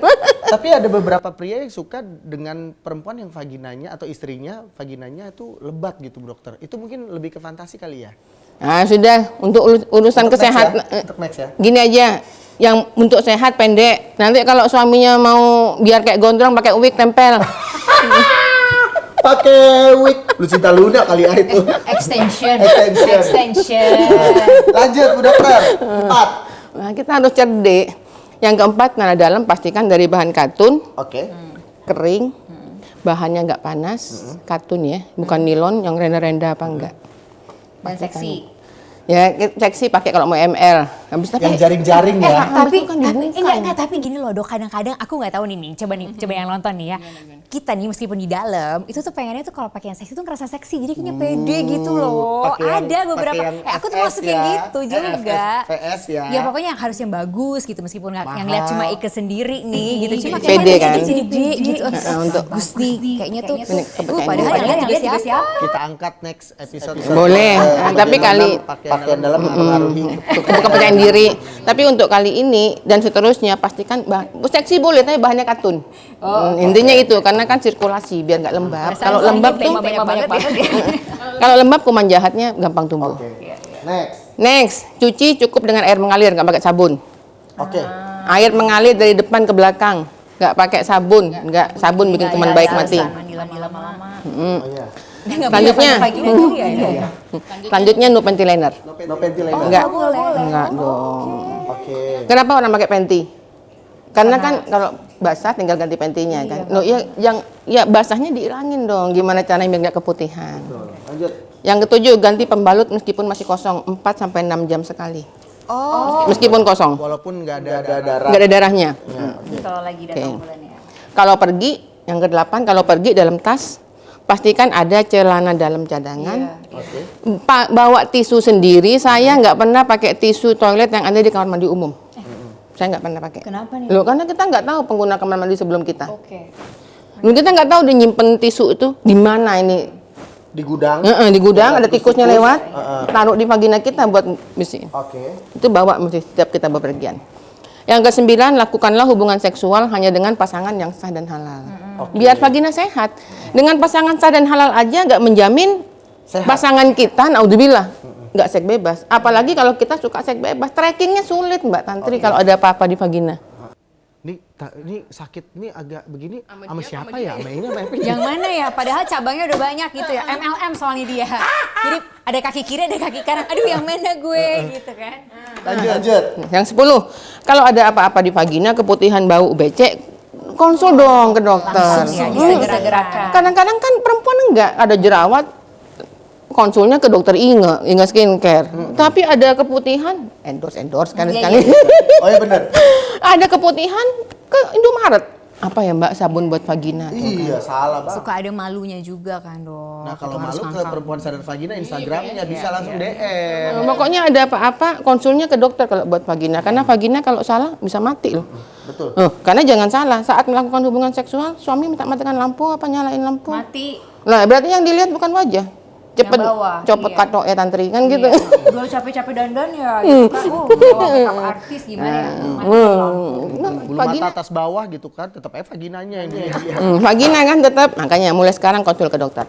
Tapi ada beberapa pria yang suka dengan perempuan yang vaginanya atau istrinya vaginanya itu lebat gitu Bu Dokter. Itu mungkin lebih ke fantasi kali ya. Nah, sudah untuk urusan Untuk kesehatan. Max ya? Untuk Max ya. Gini aja, yang untuk sehat pendek. Nanti kalau suaminya mau biar kayak gondrong pakai wig tempel. Pakai wig. Lucinta Luna kali ya itu. Extension. Lanjut Bu Dokter. 4. Nah, kita harus cerdik. Yang keempat, nada dalam pastikan dari bahan katun, Oke. kering, bahannya nggak panas, katun ya, bukan nilon yang renda-renda apa enggak. Dan seksi. Ya, seksi pakai kalau mau ML. Habis tapi Yang jaring-jaring ya. Tapi kan dibungkam. enggak, tapi gini loh Dok, kadang-kadang aku nggak tahu nih, coba yang nonton nih ya. Kita nih meskipun di dalam, itu tuh pengennya tuh kalau pakai yang seksi tuh ngerasa seksi, jadi kayaknya pede gitu loh. Pakai yang- Ada beberapa, pakai yang aku tuh FS masukin ya. gitu juga. VS ya. Ya pokoknya yang harus yang bagus gitu, meskipun nggak yang lihat cuma Ike sendiri nih gitu, cuma Pede kan? pede gitu. untuk Bagus nih, kayaknya tuh. kepercayaan Padahal diri. yang lihat juga siapa? Kita angkat next episode. Boleh, tapi kali- pakaian dalam mempengaruhi kepercayaan diri. Tapi untuk kali ini dan seterusnya pastikan seksi boleh tapi bahannya katun. Intinya itu karena kan sirkulasi biar nggak lembab. Kalau lembab tuh banyak banget ya. kalau lembab kuman jahatnya gampang tumbuh. Oke. Next. Next, cuci cukup dengan air mengalir, nggak pakai sabun. Oke. Air mengalir dari depan ke belakang, nggak pakai sabun, nggak sabun bikin kuman baik mati. Mandi lama-lama. Oh iya. Selanjutnya, selanjutnya no panty liner. No panty liner. Enggak, boleh. enggak dong. Oke. Kenapa orang pakai panty? Karena kan kalau basah tinggal ganti pantinya kan. Loh ya ya basahnya dihilangin dong. Gimana caranya biar nggak keputihan? Lanjut. Yang ketujuh, ganti pembalut meskipun masih kosong 4 sampai 6 jam sekali. Oh, Meskipun kosong, Walaupun nggak ada darah. nggak ada darahnya. kalau lagi datang bulan ya. Kalau pergi, yang ke-8, kalau pergi dalam tas pastikan ada celana dalam cadangan. Oke. Bawa tisu sendiri. Saya nggak pernah pakai tisu toilet yang ada di kamar mandi umum. Saya nggak pernah pakai. Kenapa nih? Loh, karena kita nggak tahu pengguna kamar mandi sebelum kita. Oke. Dan kita nggak tahu dia nyimpen tisu itu di mana ini. Di gudang. Di gudang ada tikusnya Tikus. lewat, taruh di vagina kita buat bersihin. Oke. Itu bawa mesti setiap kita bepergian. Yang ke-9, lakukanlah hubungan seksual hanya dengan pasangan yang sah dan halal. Biar vagina sehat. Dengan pasangan sah dan halal aja nggak menjamin Sehat. pasangan kita, naudzubillah, nggak seks bebas. Apalagi kalau kita suka seks bebas, trackingnya sulit Mbak Tantri kalau ada apa-apa di vagina. Ini sakit nih agak begini sama siapa ya? Sama ini sama Epi. Yang mana ya? Padahal cabangnya udah banyak gitu ya. MLM soalnya dia. Jadi ada kaki kiri, ada kaki kanan. Aduh yang mana gue gitu kan. Lanjut. Yang 10, kalau ada apa-apa di vagina, keputihan, bau, becek, konsul dong ke dokter. Langsung ya, disegera-gerakan. Kadang-kadang kan perempuan enggak ada jerawat, konsulnya ke dokter Inge Skincare. Tapi ada keputihan, endorse kan sekarang. Oh iya benar. Ada keputihan ke Indomaret. Apa ya Mbak, sabun buat vagina? Iya, salah Bang. Suka ada malunya juga kan dok. Nah kalau Itu harus malu ke ngangkat. perempuan sadar vagina, Instagramnya bisa langsung DM. Pokoknya ada apa-apa, konsulnya ke dokter kalau buat vagina. Karena vagina kalau salah bisa mati loh. Betul. Karena jangan salah, saat melakukan hubungan seksual, suami minta matikan lampu apa nyalain lampu. Mati. Lah berarti yang dilihat bukan wajah. Cepet Yang bawah, copot iya. kato Tantri kan gitu. Dulu capek-capek dandan ya gitu kan. Bawa makeup artis gimana ya. Mati lampu. Bulu mata atas bawah gitu kan, tetap aja vaginanya yang dilihat. Vagina kan tetap, makanya mulai sekarang konsul ke dokter.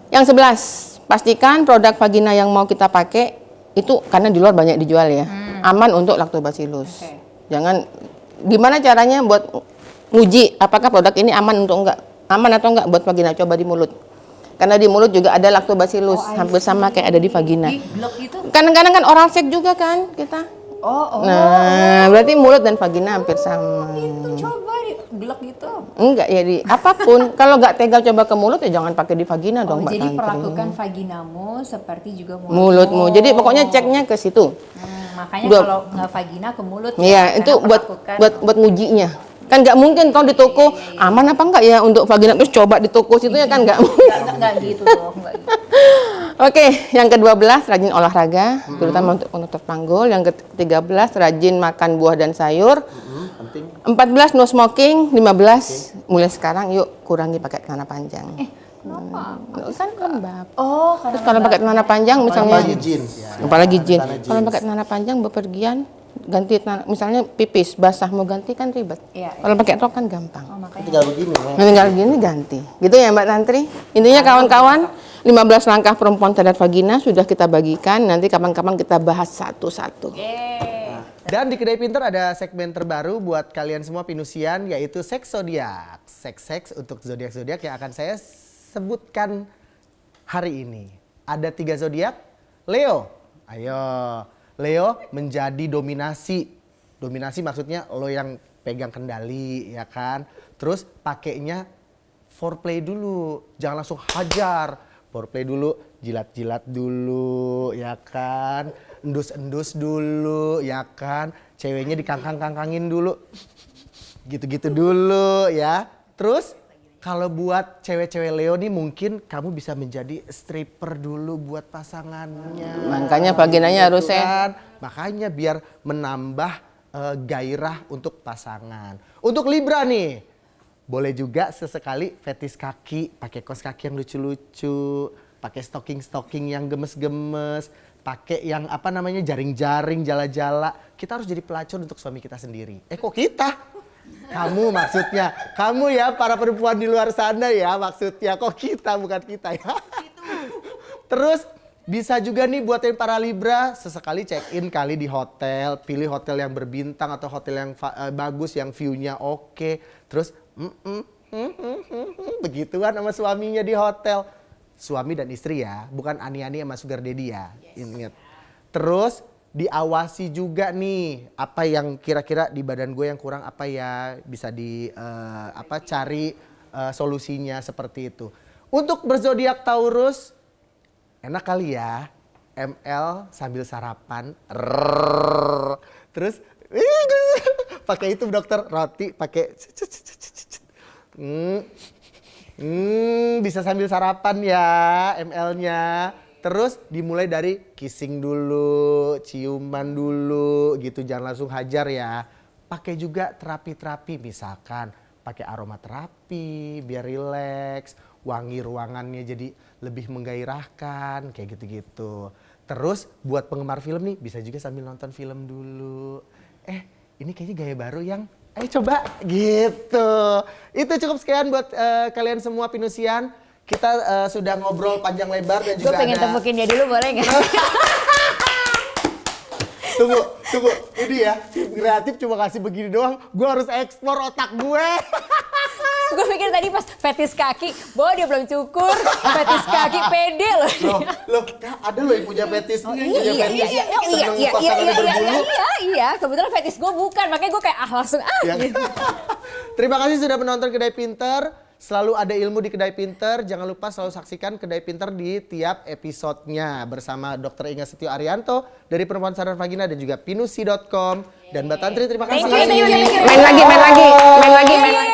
Yang 11, pastikan produk vagina yang mau kita pakai itu karena di luar banyak dijual ya, aman untuk lactobacillus. Oke. Jangan, gimana caranya buat nguji apakah produk ini aman atau enggak buat vagina, coba di mulut. Karena di mulut juga ada lactobacillus, hampir sama kayak ada di vagina. Di blok itu. Kadang-kadang kan oral sex juga kan kita. Nah, berarti mulut dan vagina hampir sama. Itu coba di blok gitu. Enggak ya di apapun. Kalau nggak tega coba ke mulut ya jangan pakai di vagina dong Mbak Jadi Tantri. perlakukan vaginamu seperti juga Mulutmu. Jadi pokoknya ceknya ke situ. Makanya Dua. kalau nggak vagina ke mulut. Iya, ya, itu karena buat perlakukan- ngujinya. Kan nggak mungkin toh di toko aman apa enggak ya untuk vagina terus coba di toko situ ya kan nggak mungkin. Nggak gitu dong, nggak gitu. Oke, yang ke-12 rajin olahraga, terutama untuk penutup panggul. Yang ke-13 rajin makan buah dan sayur. Penting. 14 no smoking, 15 mulai sekarang yuk kurangi pakai celana panjang. Kenapa? Kan lembab. Oh, Terus kalau pakai celana panjang misalnya Apalagi jeans. apalagi jeans. Celana jeans. Kalau pakai celana panjang bepergian ganti celana, misalnya pipis basah mau ganti kan ribet. Iya, Kalau pakai rok kan gampang. Oh, makanya. Tinggal begini, Mak. Tinggal gini ganti. Gitu ya Mbak Tantri. Intinya kawan-kawan 15 langkah perempuan terhadap vagina sudah kita bagikan. Nanti kapan-kapan kita bahas satu-satu. Dan di Kedai Pinter ada segmen terbaru buat kalian semua pinusian, yaitu Seks Zodiak. Seks untuk zodiak-zodiak yang akan saya sebutkan hari ini. Ada 3 zodiak. Leo. Ayo. Leo menjadi dominasi. Dominasi maksudnya lo yang pegang kendali ya kan. Terus pakainya foreplay dulu. Jangan langsung hajar. Foreplay dulu, jilat-jilat dulu ya kan. Endus-endus dulu ya kan. Ceweknya dikangkang-kangkangin dulu. Gitu-gitu dulu ya. Terus kalau buat cewek-cewek Leo nih mungkin kamu bisa menjadi stripper dulu buat pasangannya. Makanya vaginanya harus kan. Makanya biar menambah gairah untuk pasangan. Untuk Libra nih, boleh juga sesekali fetis kaki, pakai kaos kaki yang lucu-lucu, pakai stocking yang gemes-gemes, pakai yang apa namanya jaring-jaring, jala-jala. Kita harus jadi pelacur untuk suami kita sendiri. Kok kita? Kamu maksudnya, kamu ya para perempuan di luar sana ya maksudnya. Kok kita bukan kita ya. Terus bisa juga nih buat yang para Libra sesekali check in kali di hotel, pilih hotel yang berbintang atau hotel yang bagus, yang view-nya oke. Terus begituan sama suaminya di hotel. Suami dan istri ya, bukan ani-ani sama sugar daddy ya. Ingat. Terus diawasi juga nih apa yang kira-kira di badan gue yang kurang apa ya, bisa di cari solusinya seperti itu. Untuk berzodiak Taurus enak kali ya, ML sambil sarapan. Terus pakai itu dokter, roti pakai bisa sambil sarapan ya ML-nya. Terus dimulai dari kissing dulu, ciuman dulu gitu, jangan langsung hajar ya. Pakai juga terapi-terapi, misalkan pakai aromaterapi biar rileks, wangi ruangannya jadi lebih menggairahkan kayak gitu-gitu. Terus buat penggemar film nih bisa juga sambil nonton film dulu. Ini kayaknya gaya baru yang ayo coba gitu. Itu cukup sekian buat kalian semua pinusian. Kita sudah ngobrol panjang lebar dan juga Gue pengen temukin dia dulu boleh nggak? Tunggu. Ini ya, tim kreatif cuma kasih begini doang. Gue harus eksplor otak gue. Gue pikir tadi pas fetis kaki, bahwa dia belum cukur, fetis kaki pede loh. Loh, ada loh yang punya fetis. Iya, kebetulan fetis gue bukan, makanya gue kayak langsung gitu. Terima kasih sudah menonton Kedai Pinter. Selalu ada ilmu di Kedai Pinter. Jangan lupa selalu saksikan Kedai Pinter di tiap episodenya bersama Dr. Inga Setio Arianto dari Perempuan Sadar Vagina dan juga pinusi.com. Dan Mbak Tantri, terima kasih. Main lagi.